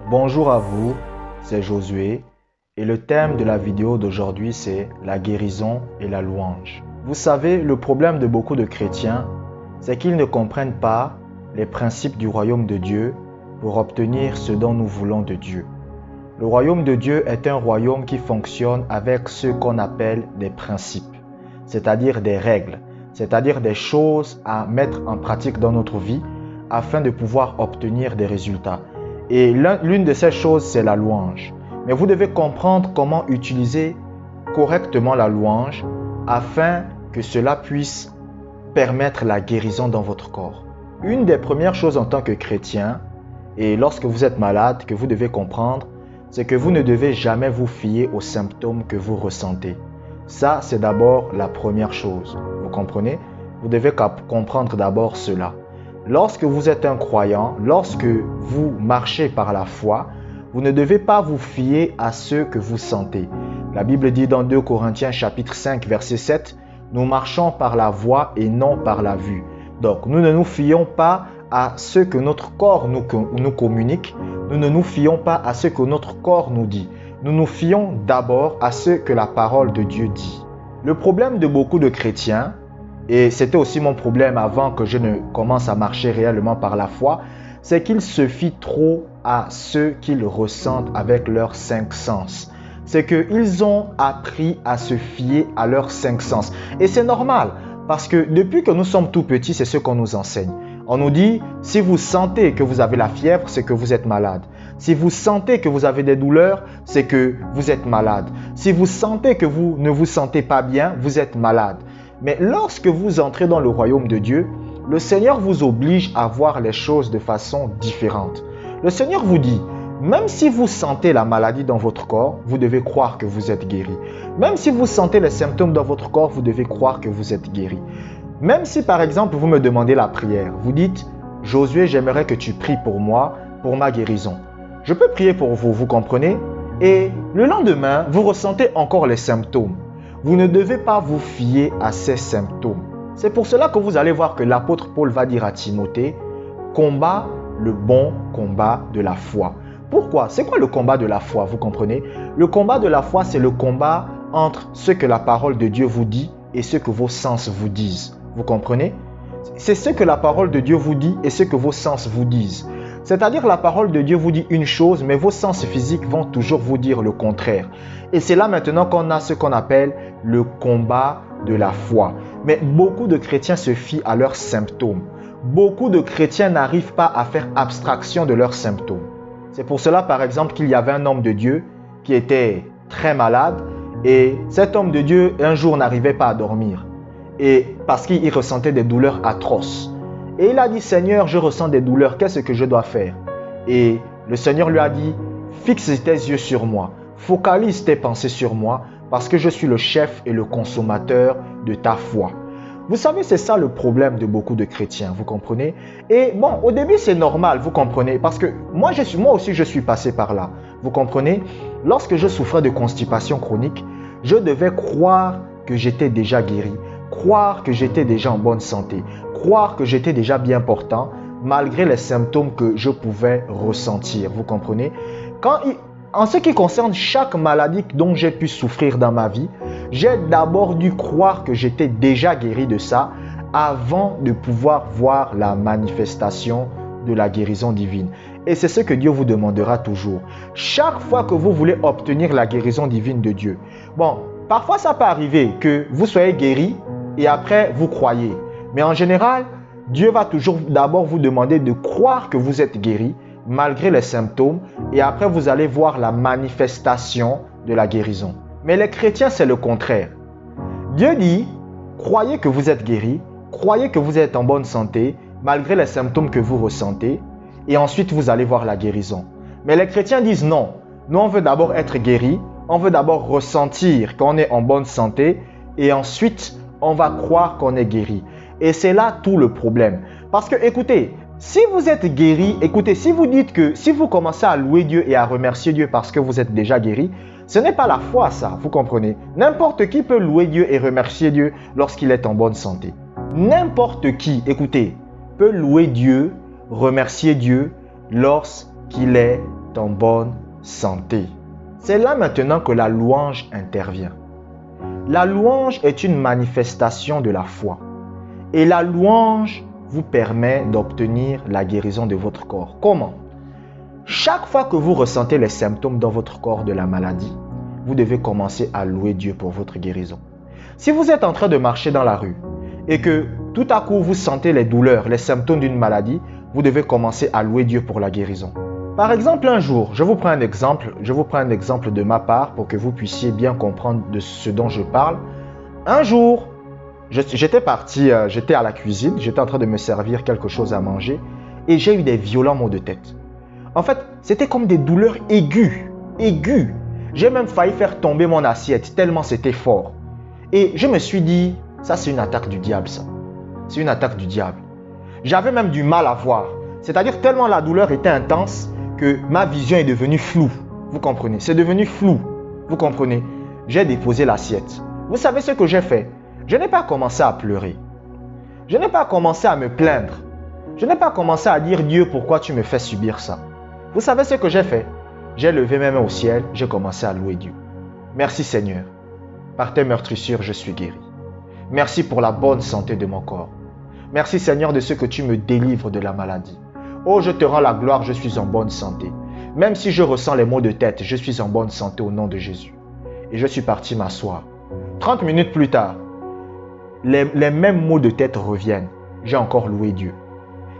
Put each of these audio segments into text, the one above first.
Bonjour à vous, c'est Josué et le thème de la vidéo d'aujourd'hui c'est la guérison et la louange. Vous savez, le problème de beaucoup de chrétiens, c'est qu'ils ne comprennent pas les principes du royaume de Dieu pour obtenir ce dont nous voulons de Dieu. Le royaume de Dieu est un royaume qui fonctionne avec ce qu'on appelle des principes, c'est-à-dire des règles, c'est-à-dire des choses à mettre en pratique dans notre vie afin de pouvoir obtenir des résultats. Et l'une de ces choses, c'est la louange. Mais vous devez comprendre comment utiliser correctement la louange afin que cela puisse permettre la guérison dans votre corps. Une des premières choses en tant que chrétien, et lorsque vous êtes malade, que vous devez comprendre, c'est que vous ne devez jamais vous fier aux symptômes que vous ressentez. Ça, c'est d'abord la première chose. Vous comprenez? Vous devez comprendre d'abord cela. Lorsque vous êtes un croyant, lorsque vous marchez par la foi, vous ne devez pas vous fier à ce que vous sentez. La Bible dit dans 2 Corinthiens chapitre 5 verset 7, « Nous marchons par la foi et non par la vue. » Donc, nous ne nous fions pas à ce que notre corps nous communique. Nous ne nous fions pas à ce que notre corps nous dit. Nous nous fions d'abord à ce que la parole de Dieu dit. Le problème de beaucoup de chrétiens, et c'était aussi mon problème avant que je ne commence à marcher réellement par la foi, c'est qu'ils se fient trop à ce qu'ils ressentent avec leurs 5 sens. C'est qu'ils ont appris à se fier à leurs 5 sens. Et c'est normal, parce que depuis que nous sommes tout petits, c'est ce qu'on nous enseigne. On nous dit, si vous sentez que vous avez la fièvre, c'est que vous êtes malade. Si vous sentez que vous avez des douleurs, c'est que vous êtes malade. Si vous sentez que vous ne vous sentez pas bien, vous êtes malade. Mais lorsque vous entrez dans le royaume de Dieu, le Seigneur vous oblige à voir les choses de façon différente. Le Seigneur vous dit, même si vous sentez la maladie dans votre corps, vous devez croire que vous êtes guéri. Même si vous sentez les symptômes dans votre corps, vous devez croire que vous êtes guéri. Même si par exemple vous me demandez la prière, vous dites, Josué, j'aimerais que tu pries pour moi, pour ma guérison. Je peux prier pour vous, vous comprenez? Et le lendemain, vous ressentez encore les symptômes. Vous ne devez pas vous fier à ces symptômes. C'est pour cela que vous allez voir que l'apôtre Paul va dire à Timothée, combat le bon combat de la foi. Pourquoi? C'est quoi le combat de la foi? Vous comprenez? Le combat de la foi, c'est le combat entre ce que la parole de Dieu vous dit et ce que vos sens vous disent. Vous comprenez? C'est ce que la parole de Dieu vous dit et ce que vos sens vous disent. C'est-à-dire la parole de Dieu vous dit une chose, mais vos sens physiques vont toujours vous dire le contraire. Et c'est là maintenant qu'on a ce qu'on appelle le combat de la foi. Mais beaucoup de chrétiens se fient à leurs symptômes. Beaucoup de chrétiens n'arrivent pas à faire abstraction de leurs symptômes. C'est pour cela, par exemple, qu'il y avait un homme de Dieu qui était très malade et cet homme de Dieu, un jour, n'arrivait pas à dormir et parce qu'il ressentait des douleurs atroces. Et il a dit, Seigneur, je ressens des douleurs, qu'est-ce que je dois faire? Et le Seigneur lui a dit, fixe tes yeux sur moi, focalise tes pensées sur moi, parce que je suis le chef et le consommateur de ta foi. Vous savez, c'est ça le problème de beaucoup de chrétiens, vous comprenez? Et bon, au début, c'est normal, vous comprenez? Parce que moi aussi, je suis passé par là, vous comprenez? Lorsque je souffrais de constipation chronique, je devais croire que j'étais déjà guéri, croire que j'étais déjà en bonne santé, croire que j'étais déjà bien portant, malgré les symptômes que je pouvais ressentir, vous comprenez? En ce qui concerne chaque maladie dont j'ai pu souffrir dans ma vie, j'ai d'abord dû croire que j'étais déjà guéri de ça avant de pouvoir voir la manifestation de la guérison divine. Et c'est ce que Dieu vous demandera toujours. Chaque fois que vous voulez obtenir la guérison divine de Dieu, bon, parfois ça peut arriver que vous soyez guéri et après vous croyez. Mais en général, Dieu va toujours d'abord vous demander de croire que vous êtes guéri malgré les symptômes et après vous allez voir la manifestation de la guérison. Mais les chrétiens, c'est le contraire. Dieu dit, croyez que vous êtes guéri, croyez que vous êtes en bonne santé malgré les symptômes que vous ressentez et ensuite vous allez voir la guérison. Mais les chrétiens disent non, nous on veut d'abord être guéri, on veut d'abord ressentir qu'on est en bonne santé et ensuite on va croire qu'on est guéri. Et c'est là tout le problème. Parce que écoutez, si vous êtes guéri, écoutez, si vous dites que si vous commencez à louer Dieu et à remercier Dieu parce que vous êtes déjà guéri, ce n'est pas la foi ça, vous comprenez? N'importe qui peut louer Dieu et remercier Dieu lorsqu'il est en bonne santé. N'importe qui, écoutez, peut louer Dieu, remercier Dieu lorsqu'il est est en bonne santé. C'est là maintenant que la louange intervient. La louange est une manifestation de la foi. Et la louange vous permet d'obtenir la guérison de votre corps. Comment? Chaque fois que vous ressentez les symptômes dans votre corps de la maladie, vous devez commencer à louer Dieu pour votre guérison. Si vous êtes en train de marcher dans la rue et que tout à coup vous sentez les douleurs, les symptômes d'une maladie, vous devez commencer à louer Dieu pour la guérison. Par exemple, un jour, je vous prends un exemple de ma part pour que vous puissiez bien comprendre de ce dont je parle. Un jour, j'étais à la cuisine, j'étais en train de me servir quelque chose à manger et j'ai eu des violents maux de tête. En fait, c'était comme des douleurs aiguës. J'ai même failli faire tomber mon assiette tellement c'était fort. Et je me suis dit, ça c'est une attaque du diable ça. C'est une attaque du diable. J'avais même du mal à voir. C'est-à-dire tellement la douleur était intense que ma vision est devenue floue. Vous comprenez? C'est devenu flou. Vous comprenez? J'ai déposé l'assiette. Vous savez ce que j'ai fait? Je n'ai pas commencé à pleurer. Je n'ai pas commencé à me plaindre. Je n'ai pas commencé à dire Dieu, pourquoi tu me fais subir ça? Vous savez ce que j'ai fait? J'ai levé mes mains au ciel, j'ai commencé à louer Dieu. Merci Seigneur. Par tes meurtrissures, je suis guéri. Merci pour la bonne santé de mon corps. Merci Seigneur de ce que tu me délivres de la maladie. Oh, je te rends la gloire, je suis en bonne santé. Même si je ressens les maux de tête, je suis en bonne santé au nom de Jésus. Et je suis parti m'asseoir. 30 minutes plus tard, les mêmes maux de tête reviennent. J'ai encore loué Dieu.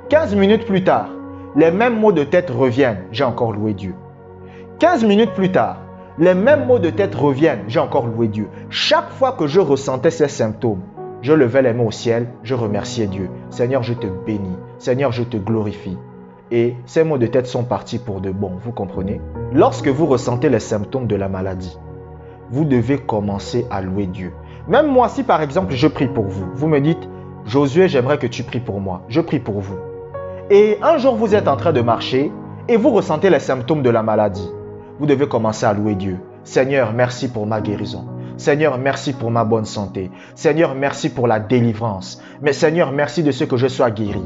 15 minutes plus tard, les mêmes maux de tête reviennent. J'ai encore loué Dieu. 15 minutes plus tard, les mêmes maux de tête reviennent. J'ai encore loué Dieu. Chaque fois que je ressentais ces symptômes, je levais les mains au ciel, je remerciais Dieu. Seigneur, je te bénis. Seigneur, je te glorifie. Et ces maux de tête sont partis pour de bon. Vous comprenez? Lorsque vous ressentez les symptômes de la maladie, vous devez commencer à louer Dieu. Même moi, si par exemple je prie pour vous, vous me dites, Josué, j'aimerais que tu pries pour moi. Je prie pour vous. Et un jour, vous êtes en train de marcher et vous ressentez les symptômes de la maladie. Vous devez commencer à louer Dieu. Seigneur, merci pour ma guérison. Seigneur, merci pour ma bonne santé. Seigneur, merci pour la délivrance. Mais Seigneur, merci de ce que je sois guéri.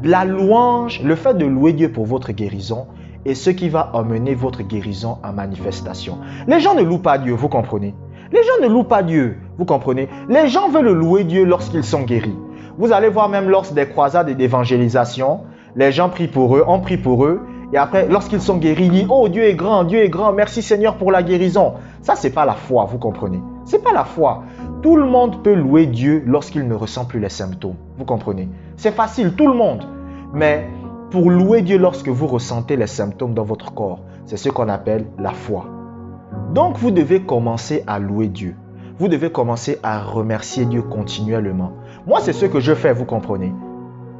La louange, le fait de louer Dieu pour votre guérison est ce qui va amener votre guérison en manifestation. Les gens ne louent pas Dieu, vous comprenez? Les gens ne louent pas Dieu, vous comprenez? Les gens veulent louer Dieu lorsqu'ils sont guéris. Vous allez voir même lors des croisades et d'évangélisation, les gens prient pour eux, on prie pour eux. Et après, lorsqu'ils sont guéris, ils disent « Oh, Dieu est grand, merci Seigneur pour la guérison. » Ça, ce n'est pas la foi, vous comprenez? Ce n'est pas la foi. Tout le monde peut louer Dieu lorsqu'il ne ressent plus les symptômes, vous comprenez? C'est facile, tout le monde. Mais pour louer Dieu lorsque vous ressentez les symptômes dans votre corps, c'est ce qu'on appelle la foi. Donc, vous devez commencer à louer Dieu. Vous devez commencer à remercier Dieu continuellement. Moi, c'est ce que je fais, vous comprenez?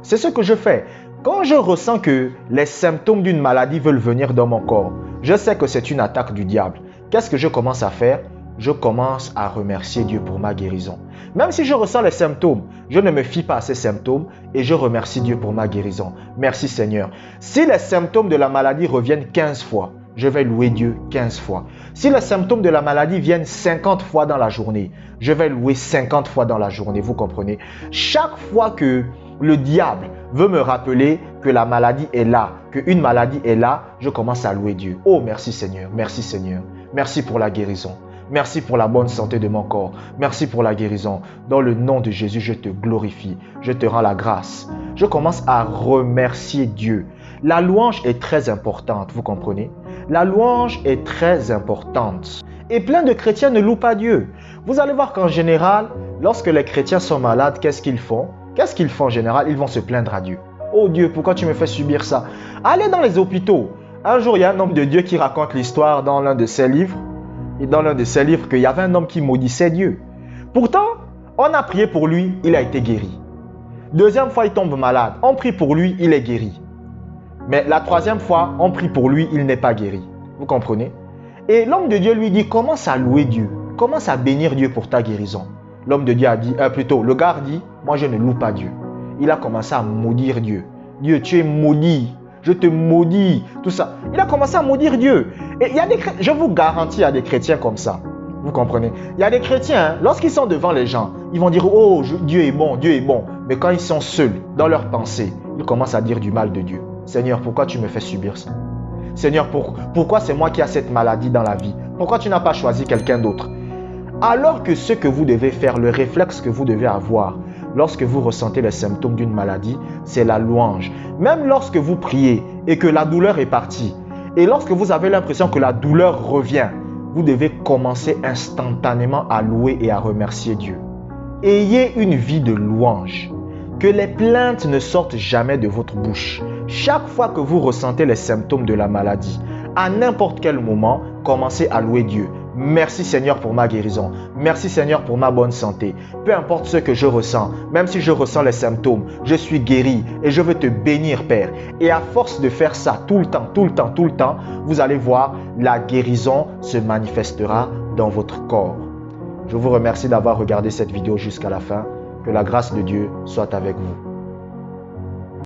C'est ce que je fais. Quand je ressens que les symptômes d'une maladie veulent venir dans mon corps, je sais que c'est une attaque du diable. Qu'est-ce que je commence à faire? Je commence à remercier Dieu pour ma guérison. Même si je ressens les symptômes, je ne me fie pas à ces symptômes et je remercie Dieu pour ma guérison. Merci Seigneur. Si les symptômes de la maladie reviennent 15 fois, je vais louer Dieu 15 fois. Si les symptômes de la maladie viennent 50 fois dans la journée, je vais louer 50 fois dans la journée, vous comprenez? Chaque fois que le diable veut me rappeler que la maladie est là, qu'une maladie est là, je commence à louer Dieu. Oh, merci Seigneur, merci Seigneur. Merci pour la guérison. Merci pour la bonne santé de mon corps. Merci pour la guérison. Dans le nom de Jésus, je te glorifie. Je te rends la grâce. Je commence à remercier Dieu. La louange est très importante, vous comprenez? La louange est très importante. Et plein de chrétiens ne louent pas Dieu. Vous allez voir qu'en général, lorsque les chrétiens sont malades, qu'est-ce qu'ils font? Qu'est-ce qu'ils font en général? Ils vont se plaindre à Dieu. Oh Dieu, pourquoi tu me fais subir ça? Allez dans les hôpitaux. Un jour, il y a un homme de Dieu qui raconte l'histoire dans l'un de ses livres. Et dans l'un de ses livres, qu'il y avait un homme qui maudissait Dieu. Pourtant, on a prié pour lui, il a été guéri. Deuxième fois, il tombe malade. On prie pour lui, il est guéri. Mais la troisième fois, on prie pour lui, il n'est pas guéri. Vous comprenez? Et l'homme de Dieu lui dit, commence à louer Dieu. Commence à bénir Dieu pour ta guérison. L'homme de Dieu a dit, le gars dit, moi je ne loue pas Dieu. Il a commencé à maudire Dieu. Dieu, tu es maudit. Je te maudis. Tout ça. Il a commencé à maudire Dieu. Et il y a je vous garantis, il y a des chrétiens comme ça. Vous comprenez? Il y a des chrétiens, lorsqu'ils sont devant les gens, ils vont dire, oh, Dieu est bon, Dieu est bon. Mais quand ils sont seuls, dans leurs pensées, ils commencent à dire du mal de Dieu. Seigneur, pourquoi tu me fais subir ça? Seigneur, pourquoi c'est moi qui ai cette maladie dans la vie? Pourquoi tu n'as pas choisi quelqu'un d'autre? Alors que ce que vous devez faire, le réflexe que vous devez avoir lorsque vous ressentez les symptômes d'une maladie, c'est la louange. Même lorsque vous priez et que la douleur est partie, et lorsque vous avez l'impression que la douleur revient, vous devez commencer instantanément à louer et à remercier Dieu. Ayez une vie de louange. Que les plaintes ne sortent jamais de votre bouche. Chaque fois que vous ressentez les symptômes de la maladie, à n'importe quel moment, commencez à louer Dieu. Merci Seigneur pour ma guérison. Merci Seigneur pour ma bonne santé. Peu importe ce que je ressens, même si je ressens les symptômes, je suis guéri et je veux te bénir Père. Et à force de faire ça tout le temps, vous allez voir, la guérison se manifestera dans votre corps. Je vous remercie d'avoir regardé cette vidéo jusqu'à la fin. Que la grâce de Dieu soit avec vous.